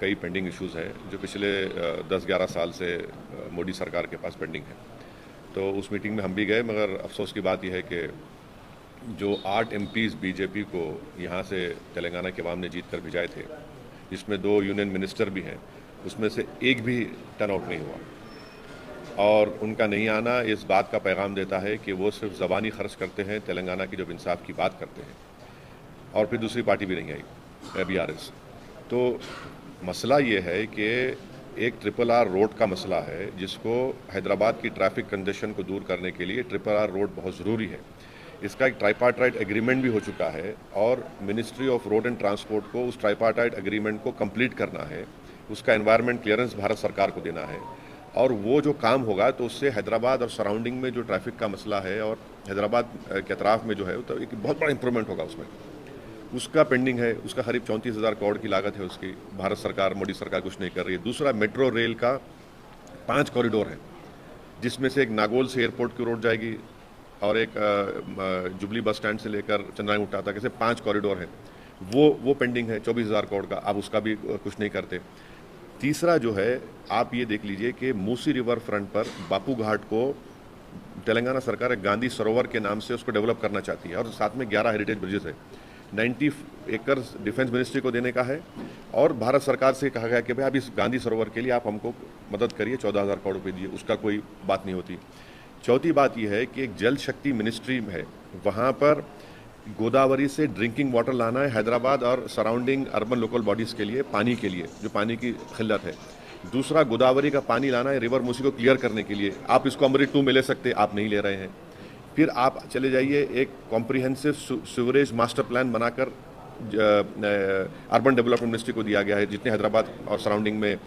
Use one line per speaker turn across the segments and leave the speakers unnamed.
कई pending issues हैं जो पिछले 10-11 साल से मोदी सरकार के पास पेंडिंग है। तो उस मीटिंग में हम भी गए, मगर अफसोस की बात यह है कि जो 8 एमपीज बीजेपी को यहाँ से तेलंगाना के अवाम ने जीत कर भिजाए थे, जिसमें 2 यूनियन मिनिस्टर भी हैं, उसमें से एक भी टर्न आउट नहीं हुआ। और उनका नहीं आना इस बात का पैगाम देता है कि वो सिर्फ ज़बानी खर्च करते हैं, तेलंगाना की जब इंसाफ की बात करते हैं। और फिर दूसरी पार्टी भी नहीं आई, बीआरएस। तो मसला ये है कि एक RRR रोड का मसला है, जिसको हैदराबाद की ट्रैफिक कंजेशन को दूर करने के लिए RRR रोड बहुत ज़रूरी है। इसका एक ट्राइपार्टाइट एग्रीमेंट भी हो चुका है और ministry of road and transport को उस ट्राइपार्टाइट एग्रीमेंट को कंप्लीट करना है, उसका एनवायरनमेंट क्लियरेंस भारत सरकार को देना है। और वो जो काम होगा तो उससे हैदराबाद और सराउंडिंग में जो ट्रैफिक का मसला है और हैदराबाद के अतराफ में जो है, तो एक बहुत बड़ा इंप्रूवमेंट होगा उसमें। उसका पेंडिंग है, उसका करीब 34,000 करोड़ की लागत है उसकी। भारत सरकार, मोदी सरकार कुछ नहीं कर रही है। दूसरा, मेट्रो रेल का 5 कॉरिडोर है, जिसमें से एक नागौल से एयरपोर्ट की रोड जाएगी और एक जुबली बस स्टैंड से लेकर चंद्रायन तक, ऐसे 5 कॉरिडोर है। वो पेंडिंग है 24,000 करोड़ का। आप उसका भी कुछ नहीं करते। तीसरा जो है, आप ये देख लीजिए कि मूसी रिवर फ्रंट पर बापू घाट को तेलंगाना सरकार एक गांधी सरोवर के नाम से उसको डेवलप करना चाहती है और साथ में 11 हेरिटेज ब्रिजेस है। 90 एकर्स डिफेंस मिनिस्ट्री को देने का है और भारत सरकार से कहा गया कि भाई आप इस गांधी सरोवर के लिए आप हमको मदद करिए, 14,000 करोड़ रुपये दिए, उसका कोई बात नहीं होती। चौथी बात यह है कि एक जल शक्ति मिनिस्ट्री है, वहाँ पर गोदावरी से ड्रिंकिंग वाटर लाना है हैदराबाद और सराउंडिंग अर्बन लोकल बॉडीज़ के लिए, पानी के लिए, जो पानी की खिल्लत है। दूसरा, गोदावरी का पानी लाना है रिवर मूसी को क्लियर करने के लिए। आप इसको अमृत 2 में ले सकते, आप नहीं ले रहे हैं। फिर आप चले जाइए, एक कॉम्प्रिहेंसिव सीवरेज मास्टर प्लान बनाकर अर्बन डेवलपमेंट मिनिस्ट्री को दिया गया है, जितने हैदराबाद और सराउंडिंग में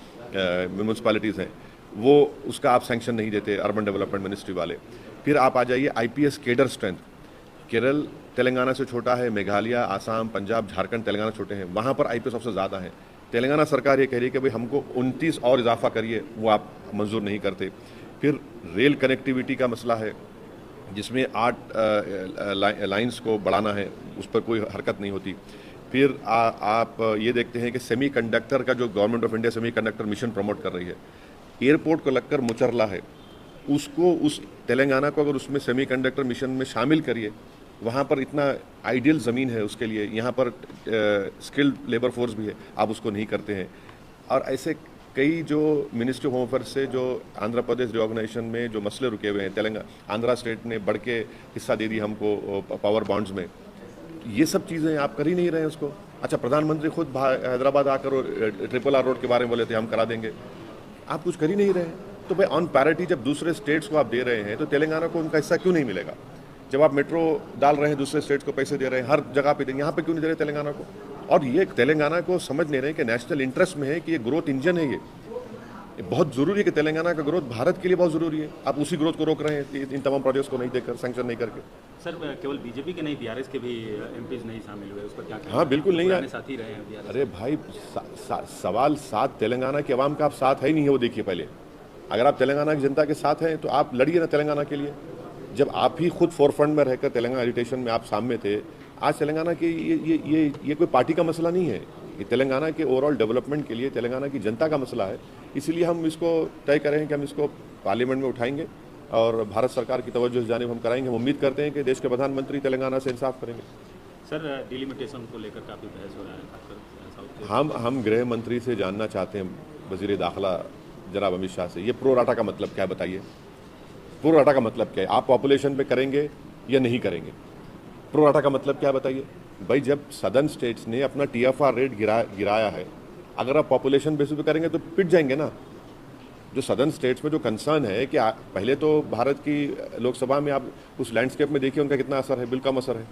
म्यूनसिपैलिटीज़ हैं, वो उसका आप सैंक्शन नहीं देते अर्बन डेवलपमेंट मिनिस्ट्री वाले। फिर आप आ जाइए IPS cadre strength. Kerala Telangana से छोटा है, मेघालय, आसाम, पंजाब, झारखंड तेलंगाना छोटे हैं, वहाँ पर आईपीएस ऑफिसर ज़्यादा हैं। तेलंगाना सरकार ये कह रही है कि भाई हमको 29 और इजाफा करिए, वो आप मंजूर नहीं करते। फिर रेल कनेक्टिविटी का मसला है, जिसमें 8 लाइंस को बढ़ाना है, उस पर कोई हरकत नहीं होती। फिर आप ये देखते हैं कि सेमीकंडक्टर का जो government of India semiconductor mission promote कर रही है, एयरपोर्ट को लगकर मुचरला है, उसको उस तेलंगाना को अगर उसमें सेमीकंडक्टर मिशन में शामिल करिए, वहाँ पर इतना आइडियल ज़मीन है उसके लिए, यहाँ पर स्किल्ड लेबर फोर्स भी है, आप उसको नहीं करते हैं। और ऐसे कई जो मिनिस्ट्री ऑफ होम अफेयर्स से जो आंध्र प्रदेश रिऑर्गेनाइजेशन में जो मसले रुके हुए हैं, तेलंगाना आंध्रा स्टेट ने बढ़ के हिस्सा दे दी हमको पावर बॉन्ड्स में, ये सब चीज़ें आप कर ही नहीं रहे हैं उसको। अच्छा, प्रधानमंत्री खुद हैदराबाद आकर RRR रोड के बारे में बोले थे हम करा देंगे, आप कुछ कर ही नहीं रहे हैं। तो भाई ऑन पैरिटी जब दूसरे स्टेट्स को आप दे रहे हैं, तो तेलंगाना को उनका हिस्सा क्यों नहीं मिलेगा? जब आप मेट्रो डाल रहे हैं, दूसरे स्टेट्स को पैसे दे रहे हैं, हर जगह पे देंगे, यहाँ पे क्यों नहीं दे रहे तेलंगाना को? और ये तेलंगाना को समझ नहीं रहे कि नेशनल इंटरेस्ट में है कि ये ग्रोथ इंजन है, ये बहुत ज़रूरी है कि तेलंगाना का ग्रोथ भारत के लिए बहुत ज़रूरी है। आप उसी ग्रोथ को रोक रहे हैं इन तमाम प्रोजेक्ट्स को नहीं देकर, सैंक्शन नहीं करके।
सर, केवल बीजेपी के नहीं, बीआरएस के भी एमपीज नहीं शामिल हुए, उस पर क्या कहना?
हाँ, बिल्कुल नहीं है,
साथी रहे हैं बीआरएस।
अरे भाई, सवाल साथ तेलंगाना के अवाम का आप साथ है ही नहीं है, वो देखिए पहले। अगर आप तेलंगाना की जनता के साथ हैं तो आप लड़िए ना तेलंगाना के लिए। जब आप ही खुद फोरफ्रंट में रहकर तेलंगाना एजिटेशन में आप सामने थे, आज तेलंगाना के ये कोई पार्टी का मसला नहीं है, ये तेलंगाना के ओवरऑल डेवलपमेंट के लिए तेलंगाना की जनता का मसला है। इसीलिए हम इसको तय करें कि हम इसको पार्लियामेंट में उठाएंगे और भारत सरकार की तवज्जो जानिब हम कराएंगे। हम उम्मीद करते हैं कि देश के प्रधानमंत्री तेलंगाना से इंसाफ करेंगे।
सर, डिलिमिटेशन को लेकर काफ़ी बहस हो रहा है।
हम गृह मंत्री से जानना चाहते हैं, वजीर दाखिला जनाब अमित शाह से, ये प्रो राटा का मतलब क्या है बताइए? प्रो राटा का मतलब क्या है? आप पॉपुलेशन पे करेंगे या नहीं करेंगे? प्रो राटा का मतलब क्या है बताइए? भाई, जब सदर्न स्टेट्स ने अपना TFR रेट गिराया है, अगर आप पॉपुलेशन बेसिस पे करेंगे तो पिट जाएंगे ना। जो सदर्न स्टेट्स में जो कंसर्न है कि पहले तो भारत की लोकसभा में आप उस लैंडस्केप में देखिए उनका कितना असर है, बिल कम असर है।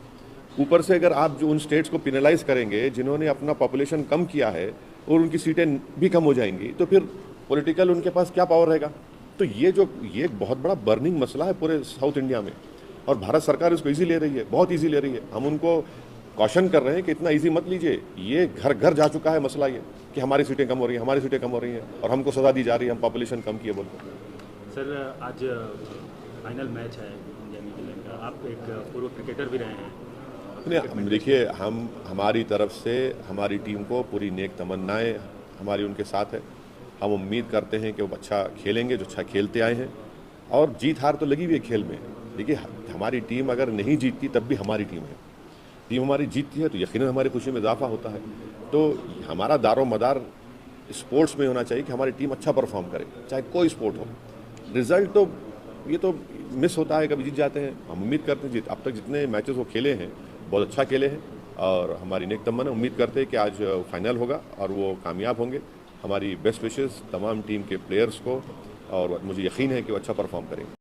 ऊपर से अगर आप जो उन स्टेट्स को पिनलाइज करेंगे जिन्होंने अपना पॉपुलेशन कम किया है और उनकी सीटें भी कम हो जाएंगी, तो फिर पॉलिटिकल उनके पास क्या पावर रहेगा? तो ये एक बहुत बड़ा बर्निंग मसला है पूरे साउथ इंडिया में और भारत सरकार इसको इजी ले रही है, बहुत इजी ले रही है। हम उनको कॉशन कर रहे हैं कि इतना इजी मत लीजिए, ये घर घर जा चुका है मसला ये कि हमारी सीटें कम हो रही हैं, हमारी सीटें कम हो रही हैं और हमको सजा दी जा रही है, हम पॉपुलेशन कम किए बोलकर।
सर, आज फाइनल मैच है इंडिया न्यूजीलैंड का, आप एक पूर्व क्रिकेटर भी रहे हैं।
देखिए, हमारी तरफ से हमारी टीम को पूरी नेक तमन्नाएं, हमारी उनके साथ है। हम उम्मीद करते हैं कि वो अच्छा खेलेंगे, जो अच्छा खेलते आए हैं, और जीत हार तो लगी हुई है खेल में। देखिए, हमारी टीम अगर नहीं जीतती तब भी हमारी टीम है, टीम हमारी जीतती है तो यकीनन हमारी खुशी में इजाफा होता है। तो हमारा दारोमदार स्पोर्ट्स में होना चाहिए कि हमारी टीम अच्छा परफॉर्म करे, चाहे कोई स्पोर्ट हो। रिजल्ट तो ये तो मिस होता है, कभी जीत जाते हैं। हम उम्मीद करते हैं अब तक जितने मैचेस वो खेले हैं बहुत अच्छा खेले हैं, और हमारी नेक तमन्ना, उम्मीद करते हैं कि आज फाइनल होगा और वो कामयाब होंगे। हमारी बेस्ट विशेस तमाम टीम के प्लेयर्स को, और मुझे यकीन है कि वो अच्छा परफॉर्म करेंगे।